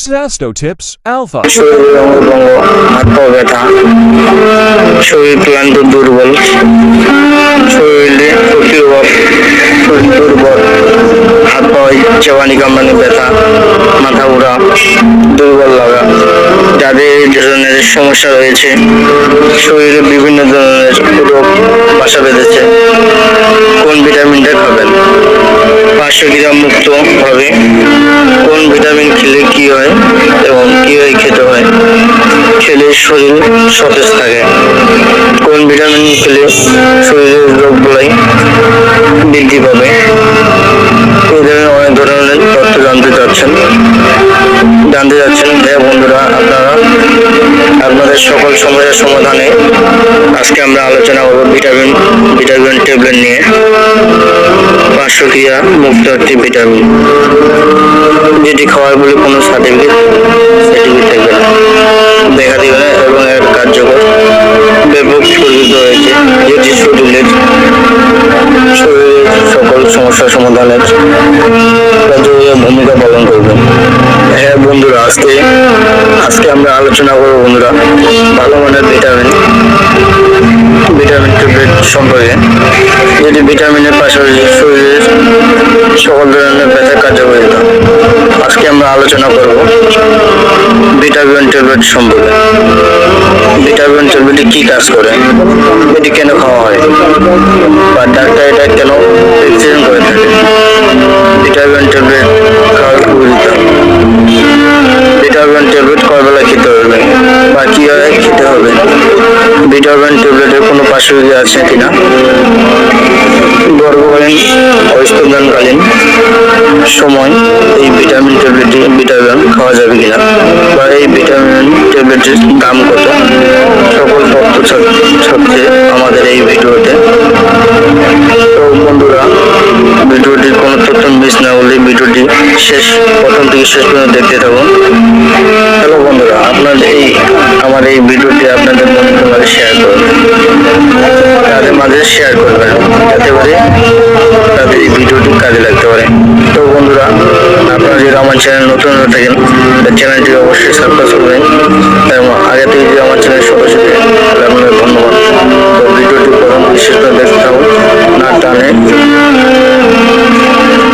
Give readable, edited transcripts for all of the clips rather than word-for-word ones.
Sasto Tips Alpha. শরীরের অঙ্গভঙ্গ, হাত পা ব্যথা, শরীর ক্লান্ত দুর্বল, শরীরে শক্তির অভাব, শরীর দুর্বল, হাত পায়ে চেবানি কামড়ানি ব্যথা, মাথা ঘোরা, দুর্বল লাগা, যাদের এই ধরনের সমস্যা রয়েছে, শরীরে বিভিন্ন ধরনের রোগ বাসা বেঁধেছে, কোন ভিটামিনটা খাবেন, পার্শ্বক্রিয়া মুক্ত হবে, কোন ভিটামিন খেলে কি হয় এবং কিভাবে খেতে হয়, খেলে শরীর সতেজ থাকে, কোন ভিটামিন খেলে শরীরের রোগগুলাই বৃদ্ধি পাবে, এই ধরনের অনেক ধরনের তথ্য জানতে যাচ্ছেন হ্যাঁ বন্ধুরা, আপনাদের সকল সমস্যার সমাধানে আজকে আমরা আলোচনা করব ভিটামিন ট্যাবলেট নিয়ে। পার্শ্বক্রিয়া মুক্ত একটি ভিটামিন, যেটি খাওয়ার বলে কোনো সার্টিফিকেট থাকবে না, দেখা দিবে না এবং এর কার্যকর ব্যাপক প্রযোজিত হয়েছে, যেটি শরীরের সকল সমস্যার সমাধানের কার্যকরী ভূমিকা পালন করবে। হ্যাঁ বন্ধুরা, আজকে আমরা আলোচনা করবো বন্ধুরা ভালো মানের ভিটামিন ট্যাবলেট সম্পর্কে, যেটি ভিটামিনের পাশাপাশি শরীরের সকল ধরনের ব্যথা কার্যকারিতা। আজকে আমরা আলোচনা করব ভিটামিন ট্যাবলেট সম্পর্কে। ভিটামিন ট্যাবলেট কি কাজ করে, এটি কেন খাওয়া হয় বা ডাক্তার এটা কেন প্রেসক্রিপশন করে থাকে, ভিটামিন ট্যাবলেট খাওয়ার উপকারিতা, ভিটামিন ট্যাবলেট কয় বেলা খেতে হবে বা কিভাবে খেতে হবে, ভিটামিন ট্যাবলেটের কোনো পার্শ্বক্রিয়া আছে কিনা, গর্ভকালীন ও স্তন্যদানকালীন সময় এই ভিটামিন খাওয়া যাবে কিনা বা এই ভিটামিন ট্যাবলেটের দাম কত, সকল তথ্য থাকছে আমাদের এই ভিডিওতে। তো বন্ধুরা, ভিডিওটির কোনো তথ্য মিস না হলে ভিডিওটি প্রথম থেকে শেষ পর্যন্ত দেখতে থাকুন। হ্যালো বন্ধুরা, আমার এই ভিডিওটি আপনাদের বন্ধুদের মাঝে শেয়ার করবেন, যাতে করে তাদের এই ভিডিওটি কাজে লাগতে পারে। তো বন্ধুরা, আপনারা যদি আমার চ্যানেল নতুন হয়ে থাকেন, চ্যানেলটি অবশ্যই সাবস্ক্রাইব করবেন এবং আগে থেকে যদি আমার চ্যানেল সদস্য থাকেন তাহলে আপনাদের ধন্যবাদ। তো ভিডিওটি প্রথম শেষ পর্যন্ত দেখতে থাকুন না টানে।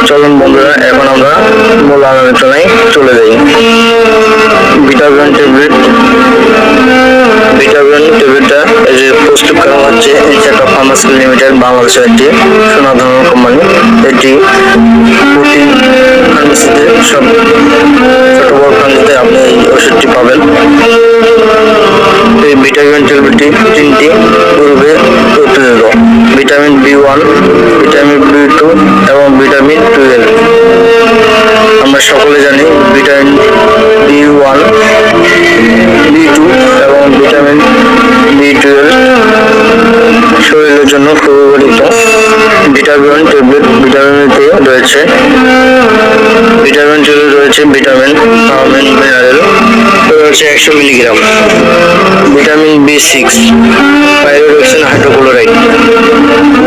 চলুন বন্ধুরা, এখন আমরা মূল আলোচনায় চলে যাই। ভিটামিন ট্যাবলেটটা প্রস্তুতকারক হচ্ছে ইনসেক্ট ফার্মাসি লিমিটেড, বাংলাদেশের একটি সুনামধন্য কোম্পানি। এটি প্রতি ফার্মেসিতে সব ছোট বড় ফার্মেসিতে আপনি এই ওষুধটি পাবেন। এই ভিটামিন ট্যাবলেটটি 3টি গ্রুপে প্রতিনিধিত্ব: ভিটামিন B1, ভিটামিন B2 এবং ভিটামিন 12। আমরা সকলে জানি ভিটামিন B1, B2 এবং ভিটামিন B12 শরীরের জন্য খুব উপকারিত। ভিটামিন ট্যাবলেট ভিটামিনতে রয়েছে ভিটামিন মিনারেল রয়েছে 100 milligram, vitamin B6 pyridoxine hydrochloride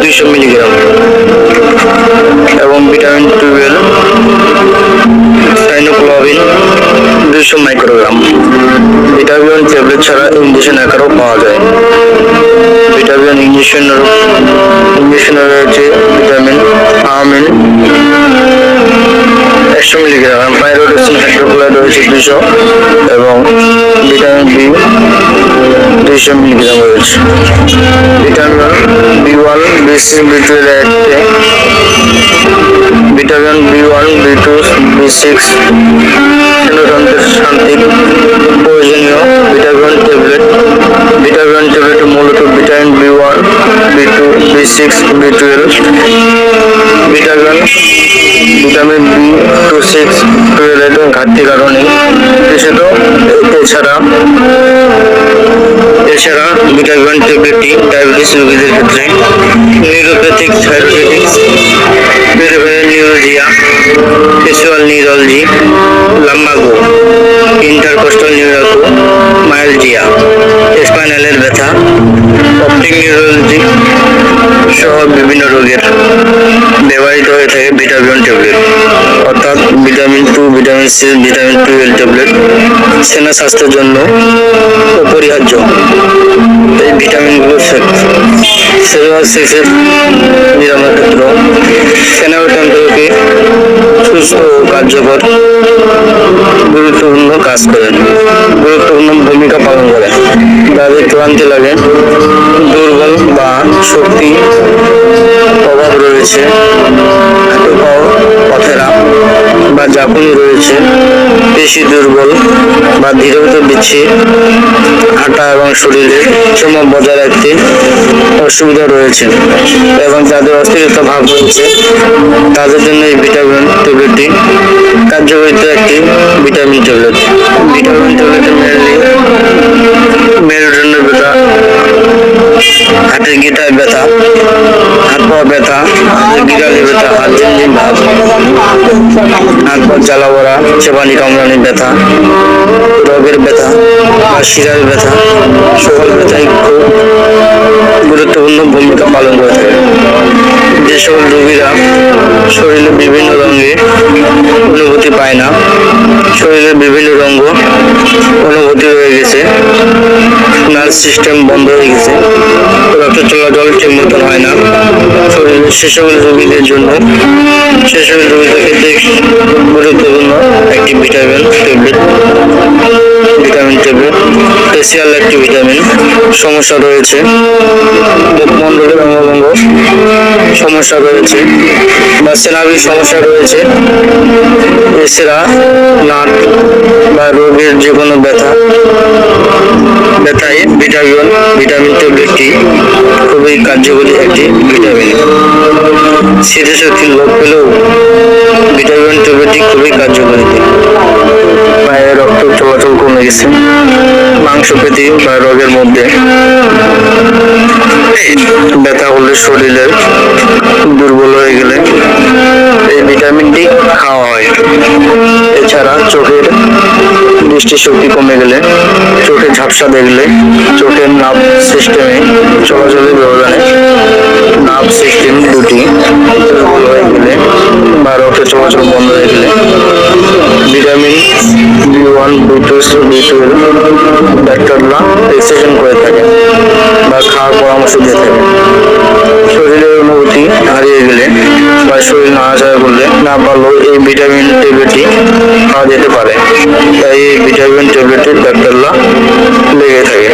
200 milligram এবং ভিটামিন 12 সাইনোক্লোবিন 200 মাইক্রোগ্রাম। ভিটামিন ট্যাবলেট ছাড়া ইনজেকশন আকারেও পাওয়া যায়। ভিটামিন ইনজেকশনে রয়েছে ভিটামিন আমিন 100 মিলিগ্রাম, পাইরোডক্সিন হাইড্রোক্লোরাইড রয়েছে 200 এবং ভিটামিন B 200 মিলিগ্রাম রয়েছে। Vitamin B1, B6, B12 vitamin B1, B2, B6 শান্তি প্রয়োজনীয় ভিটামিন ট্যাবলেট মূলত vitamin B1, B2, B6, B12, vitamin B26, 12 ঘাটতির কারণে এছাড়া ভিটামিন ট্যাবলেটটি ডায়াবেটিস রোগীদের ক্ষেত্রে neuropathic thyroiditis, neuralgia, sexual neurology, lumbago, intercostal নিউরোকো, মায়ালজিয়া, স্পাইনালের ব্যথা, অপটিক নিউরোলজি সহ বিভিন্ন রোগের ব্যবহৃত হয়ে থাকে ভিটামিন ট্যাবলেট। অর্থাৎ vitamin 2, vitamin C, vitamin 12 tablet সেনা স্বাস্থ্যের জন্য অপরিহার্য। এই ভিটামিনগুলো সেলুলার সিস্টেম নিরাময়ের ক্ষেত্র স্নায়ুতন্ত্রকে সুস্থ ও কার্যকর গুরুত্বপূর্ণ কাজ করে, গুরুত্বপূর্ণ ভূমিকা পালন করে। যাদের ক্লান্তি লাগে, দুর্বল বা শক্তি অভাব রয়েছে, হাঁটু পাও পথেরা বা ঝাঁকুনি রয়েছে, পেশি দুর্বল বা ধীরগতি দিচ্ছে, হাঁটা এবং শরীরের সম বজায় রাখতে অসুবিধা রয়েছে এবং যাদের অস্থিরতা ভাব রয়েছে, তাদের জন্য এই ভিটামিন ট্যাবলেটটি কার্যকরিত একটি ভিটামিন ট্যাবলেট। ভিটামিন ট্যাবলেটে মেরুদণ্ডের ব্যথা, হাতের গিটায় ব্যথা, হাত পা ব্যথা, গিরালি ব্যথা, হাত ঝিমঝিম ভাব, হাত পা জ্বালা পড়া, চেপানি কামড়ানি ব্যথা, রগের ব্যথা বা শিরার ব্যথা, সকল ব্যথাই খুব গুরুত্বপূর্ণ ভূমিকা পালন করে থাকে। যে সকল রোগীরা শরীরে বিভিন্ন রঙে অনুভূতি পায় না, শরীরের বিভিন্ন রঙ অনুভূতি রয়ে গেছে, নার্ভ সিস্টেম বন্ধ হয়ে গেছে, রক্ত চলাচল ঠিক মতন হয় না, শরীরে সে সকল রোগীদের জন্য, সে সকল রোগীদের ক্ষেত্রে গুরুত্বপূর্ণ একটি vitamin tablet. Vitamin tablet special একটি ভিটামিন। সমস্যা রয়েছে মুখমণ্ডলের অঙ্গভঙ্গ সমস্যা রয়েছে বা স্নায়বিক সমস্যা রয়েছে, এছাড়া নাট বা রোগের যে কোনো ব্যথায় ভিটামিন ট্যাবলেটটি খুবই কার্যকরী একটি ভিটামিন। স্মৃতিশক্তির লোপ পেলেও ভিটামিন ট্যাবলেটটি খুবই কার্যকরী। পায়ে রক্ত চলাচল কমে গেছে, মাংসপেশি বা রোগের মধ্যে ব্যথা হলে, শরীরের দুর্বল হয়ে গেলে এই ভিটামিনটি খাওয়া হয়। এছাড়া চোখের দৃষ্টিশক্তি কমে গেলে, চোখে ঝাপসা দেখলে, চোখের নার্ভ সিস্টেমে চলাচলের ব্যবধানে নার্ভ সিস্টেম দুটি দুর্বল হয়ে গেলে বা রক্ত চলাচল বন্ধ হয়ে গেলে ভিটামিন B1, B2, B12 ডাক্তাররা প্রেসক্রিপশন করে থাকে বা খাওয়ার পরামর্শ দিয়ে থাকে। শরীরের অনুভূতি হারিয়ে গেলে বা শরীর নাড়াচাড়া করলে না পারলেও এই ভিটামিন ট্যাবলেটটি খাওয়া যেতে পারে। তাই এই ভিটামিন ট্যাবলেটটি ডাক্তাররা লেগে থাকে।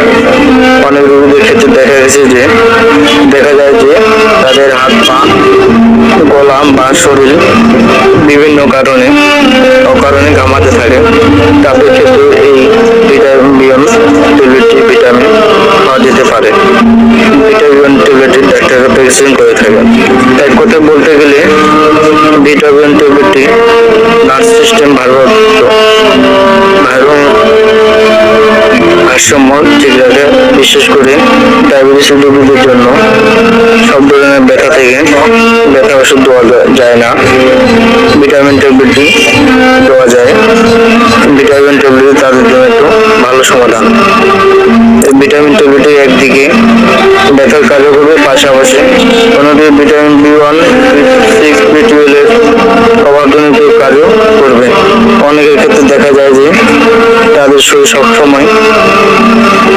অনেক রোগীদের ক্ষেত্রে দেখা যায় যে তাদের হাত পা, গলা বা শরীর বিভিন্ন কারণে ঘামাতে থাকে। তাদের ক্ষেত্রে এই ভিটামিন ট্যাবলেটটি ভিটামিন খাওয়া যেতে পারে। ভিটামিন ট্যাবলেটটি ডাক্তাররা প্রেসক্রিপশন করে থাকেন। এক কথায় বলতে গেলে ভিটামিন ট্যাবলেটটি নার্ভ সিস্টেম ভারসাম্য ঠিক রাখে। বিশেষ করে ডায়াবেটিস রোগীদের জন্য সব ধরনের ব্যথা থেকে ব্যথা ওষুধ দেওয়া যায় না, ভিটামিন ট্যাবলেটটি দেওয়া যায়। ভিটামিন ট্যাবলেট তাদের জন্য একটু ভালো সমাধান। এই ভিটামিন ট্যাবলেটটি একদিকে ব্যথার কার্য করবে, পাশাপাশি অন্যদিকে ভিটামিন B1, B6, B12 এর অভাবজনিত কার্য করবে। অনেকের ক্ষেত্রে দেখা যায় যে তাদের শরীর সবসময়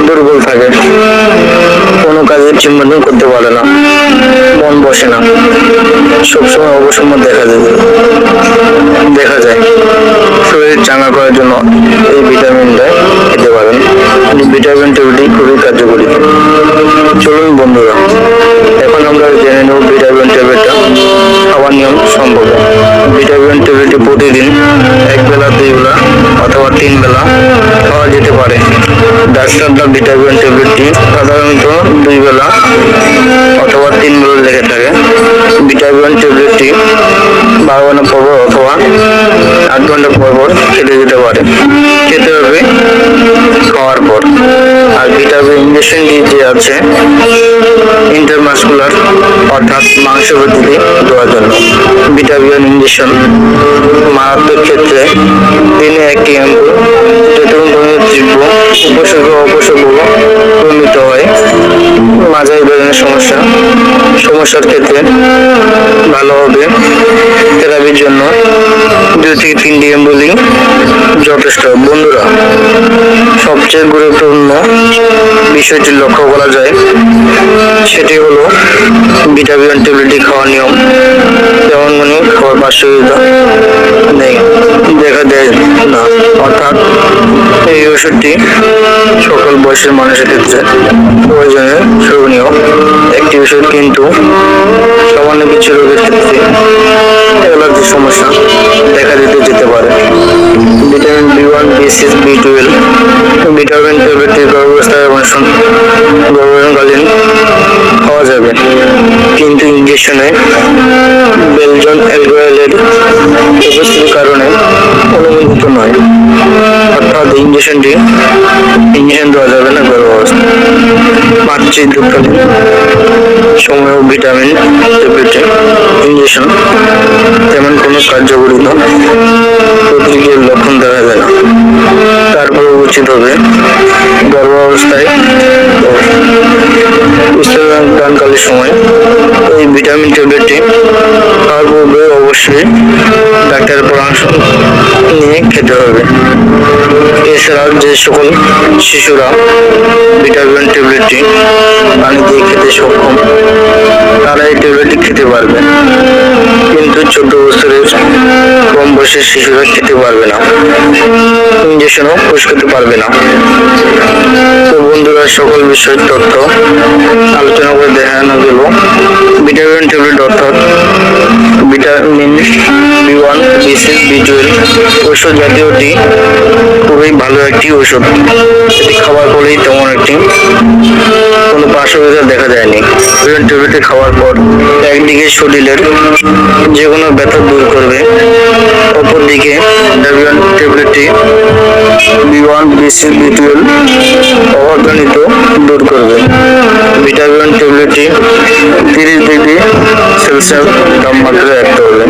দুর্বল থাকে, কোনো কাজে ঠিক মতন করতে পারে না, মন বসে না, সবসময় অবসম্ম দেখা যায়। শরীর চাঙ্গা করার জন্য এই ভিটামিনটা খেতে পারেন। ভিটামিন ট্যাবলেটটি খুবই কার্যকরী। চলুন বন্ধুরা, এখন আমরা জেনে নেব ভিটামিন ট্যাবলেটটা খাওয়ার নিয়ম সম্পর্কে। ভিটামিন ট্যাবলেটটি প্রতিদিন 1 বেলা, 2 বেলা অথবা 3 বেলা খাওয়া যেতে পারে। ডাক্তাররা ভিটামিন ট্যাবলেটটি সাধারণত 2 বেলা অথবা 3 বেলা লেগে থাকে। ভিটামিন ট্যাবলেটটি 12 ঘন্টা পর অথবা 8 ঘন্টা পর খেতে যেতে পারে। খেতে হবে খাওয়ার পর। আর ভিটামিন ইনজেকশনটি যে আছে ইন্টারমাসকুলার অর্থাৎ মাংসপেশিতে দেওয়ার জন্য। ভিটামিন ইনজেকশন মারাত্মক ক্ষেত্রে দিনে 1টি অ্যাম্পুল যেরকম ধরনের তীব্র উপসর্গ প্রণীত হয় মাঝারি ধরনের সমস্যার ক্ষেত্রে ভালো হবে। থেরাপির জন্য 2 থেকে 3 এমবলি যথেষ্ট। বন্ধুরা, সবচেয়ে গুরুত্বপূর্ণ বিষয়টি লক্ষ্য করা যায়, সেটি হলো ভিটামিন ট্যাবলেটটি খাওয়ার নিয়ম। যেমন খাওয়ার পার্শ্ববিকতা নেই, দেখা দেয় না, অর্থাৎ এই ওষুধটি সকল বয়সের মানুষের ক্ষেত্রে প্রয়োজনীয় সেবনীয় একটি ওষুধ, কিন্তু সামান্য কিছু রোগের ক্ষেত্রে অ্যালার্জির সমস্যা দেখা দিতে যেতে পারে। Vitamin B1, B6, B12 vitamin ট্যাবলেটটি গর্ভাবস্থায় এবং গর্ভধারণকালীন খাওয়া যাবে, কিন্তু ইনজেকশনে বেলজন অ্যালকোহলের উপস্থিতির কারণে অনুমোদিত নয়। অর্থাৎ ইনজেকশন দেওয়া যাবে না গর্ভাবস্থায়। মাতৃদুগ্ধকালীন সময়েও ভিটামিন ট্যাবলেটে ইনজেকশন তেমন কোনো কার্যকরিতা প্রতিক্রিয়ার লক্ষণ দেখা যায় না। তারপর উচিত হবে গর্ভাবস্থায় স্তন্যদানকালীন সময় এই ভিটামিন ট্যাবলেটটি খাওয়ার পূর্বে অবশ্যই ডাক্তারের পরামর্শ নিয়ে খেতে হবে। এছাড়াও যে সকল শিশুরা ভিটামিন ট্যাবলেটটি পানি দিয়ে খেতে সক্ষম, তারা এই ট্যাবলেটটি খেতে পারবে, কিন্তু 14 বছরের কম বয়সের শিশুরা খেতে পারবে না, ইনজেকশনও পুশ করতে পারবে না। তো বন্ধুরা, সকল বিষয়ের তথ্য আলোচনা করে দেখানো গেল। ভিটামিন ট্যাবলেট অর্থাৎ ভিটামিন B1, B6, B12 ঔষধ জাতীয়টি খুবই ভালো একটি ওষুধ। এটি খাওয়ার পরেই তেমন একটি কোনো পার্শ্ববিকতা দেখা যায়নি। ভিটামিন ট্যাবলেটটি খাওয়ার পর একদিকে শরীরের যে কোনো ব্যথা দূর করবে, অপরদিকে ভিটামিন ট্যাবলেটটি B1, B6, B12 অভাবজনিত দূর করবে। ভিটামিন ট্যাবলেটটি 30 ডিগ্রি সেলসিয়াস তাপমাত্রায় রাখতে হবে।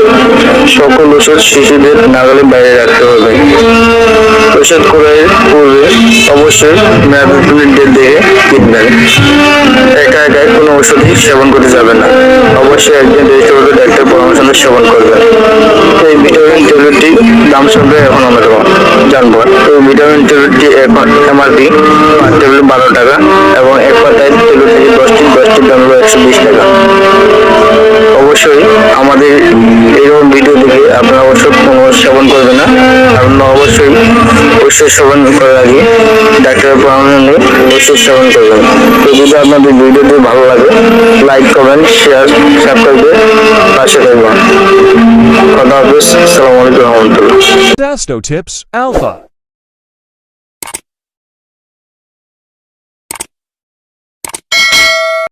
সকল ওষুধ শিশুদের নাগালের বাইরে রাখতে হবে। ওষুধ ক্রয়ের পূর্বে অবশ্যই মেয়াদোত্তীর্ণের ডেট দেখে কিনবেন। একা কোনো ওষুধই সেবন করতে যাবেন না, অবশ্যই একজন রেজিস্টার ডাক্তার পরামর্শ সেবন করবেন। এই ভিটামিন ট্যাবলেটটির দাম সম্পর্কে এখন আমরা জানবো। এই ভিটামিন ট্যাবলেটটি এখন MRP পার ট্যাবলেট 12 টাকা এবং এক পাতায় ট্যাবলেট থেকে 10টির দাম হলো 120 টাকা। অবশ্যই আমাদের এইরকম ভিডিও দেখে আপনারা ওষুধ সেবন করবেন না, আপনারা অবশ্যই ওষুধ সেবন করার আগে ডাক্তারের পরামর্শ নিয়ে ওষুধ সেবন করবেন। তো যদি আপনাদের ভিডিওটি ভালো লাগে, লাইক, কমেন্ট, শেয়ার, সাবস্ক্রাইব করে পাশে থাকবেন। কথা হাফেজ। আসসালামু আলাইকুম ওয়া রাহমাতুল্লাহ। Dasto Tips Alpha.